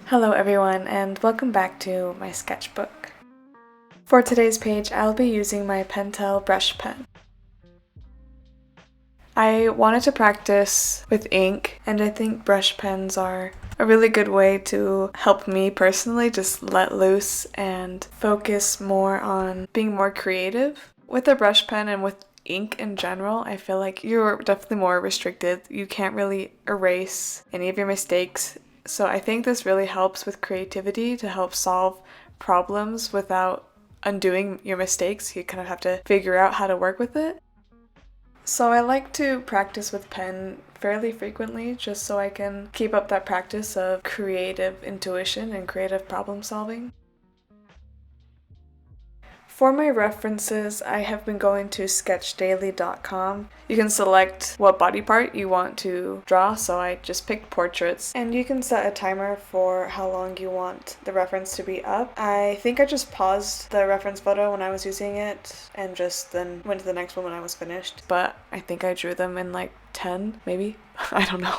Hello everyone, and welcome back to my sketchbook. For today's page, I'll be using my Pentel brush pen. I wanted to practice with ink, and I think brush pens are a really good way to help me personally just let loose and focus more on being more creative. With a brush pen and with ink in general, I feel like you're definitely more restricted. You can't really erase any of your mistakes. So I think this really helps with creativity to help solve problems without undoing your mistakes. You kind of have to figure out how to work with it. So I like to practice with pen fairly frequently just so I can keep up that practice of creative intuition and creative problem solving. For my references, I have been going to sketchdaily.com. You can select what body part you want to draw, so I just picked portraits. And you can set a timer for how long you want the reference to be up. I think I just paused the reference photo when I was using it and just then went to the next one when I was finished. But I think I drew them in like 10, maybe? I don't know.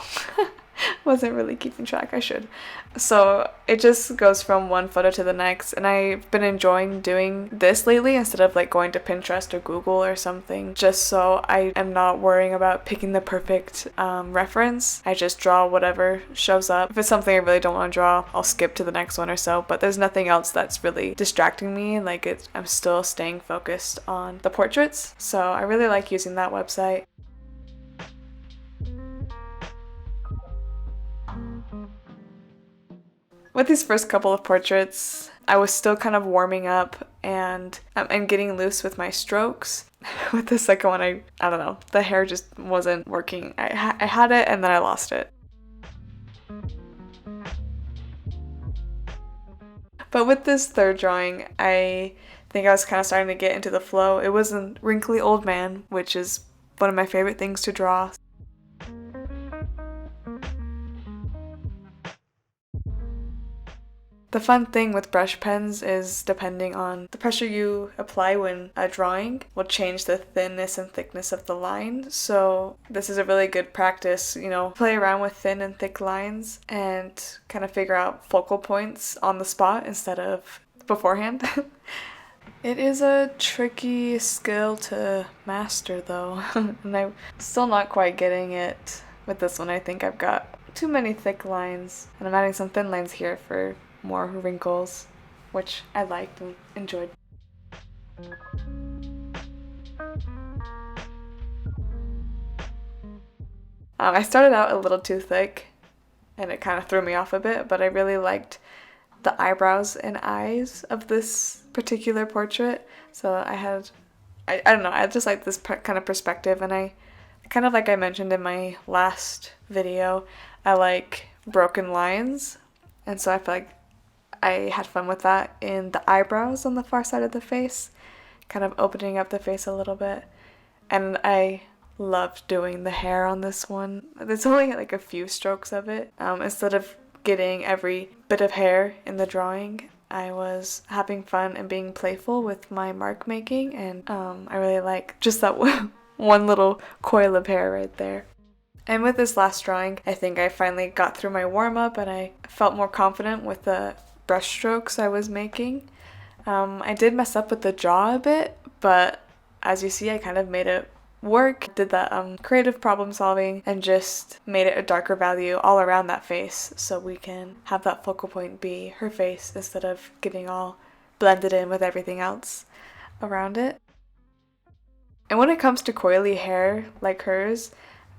Wasn't really keeping track. I should. So it just goes from one photo to the next, and I've been enjoying doing this lately instead of like going to Pinterest or Google or something, just so I am not worrying about picking the perfect reference. I just draw whatever shows up. If it's something I really don't want to draw, I'll skip to the next one or so, but there's nothing else that's really distracting me. I'm still staying focused on the portraits, so I really like using that website. With these first couple of portraits, I was still kind of warming up and getting loose with my strokes. With the second one, I don't know, the hair just wasn't working. I had it and then I lost it. But with this third drawing, I think I was kind of starting to get into the flow. It was a wrinkly old man, which is one of my favorite things to draw. The fun thing with brush pens is depending on the pressure you apply when drawing will change the thinness and thickness of the line. So this is a really good practice, play around with thin and thick lines and kind of figure out focal points on the spot instead of beforehand. It is a tricky skill to master though, and I'm still not quite getting it with this one. I think I've got too many thick lines, and I'm adding some thin lines here for more wrinkles, which I liked and enjoyed. I started out a little too thick and it kind of threw me off a bit, but I really liked the eyebrows and eyes of this particular portrait. So I don't know, I just like this kind of perspective, and I kind of like I mentioned in my last video, I like broken lines, and so I feel like I had fun with that in the eyebrows on the far side of the face, kind of opening up the face a little bit. And I loved doing the hair on this one. There's only like a few strokes of it. Instead of getting every bit of hair in the drawing, I was having fun and being playful with my mark making, and I really like just that one little coil of hair right there. And with this last drawing, I think I finally got through my warm-up and I felt more confident with the brush strokes I was making. I did mess up with the jaw a bit, but as you see, I kind of made it work. Did that creative problem solving and just made it a darker value all around that face, so we can have that focal point be her face instead of getting all blended in with everything else around it. And when it comes to coily hair like hers,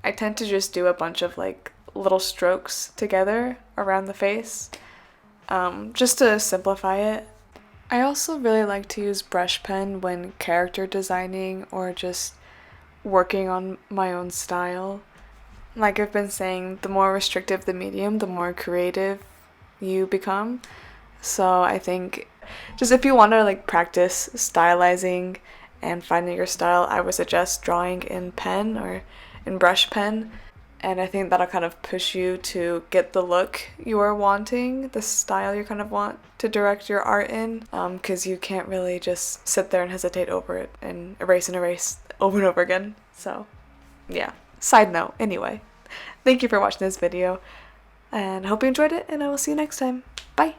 I tend to just do a bunch of like little strokes together around the face, just to simplify it. I also really like to use brush pen when character designing or just working on my own style. Like I've been saying, the more restrictive the medium, the more creative you become. So I think just if you want to like practice stylizing and finding your style, I would suggest drawing in pen or in brush pen. And I think that'll kind of push you to get the look you are wanting, the style you kind of want to direct your art in, because you can't really just sit there and hesitate over it and erase over and over again. So yeah, Side note, anyway. Thank you for watching this video, and I hope you enjoyed it, and I will see you next time. Bye!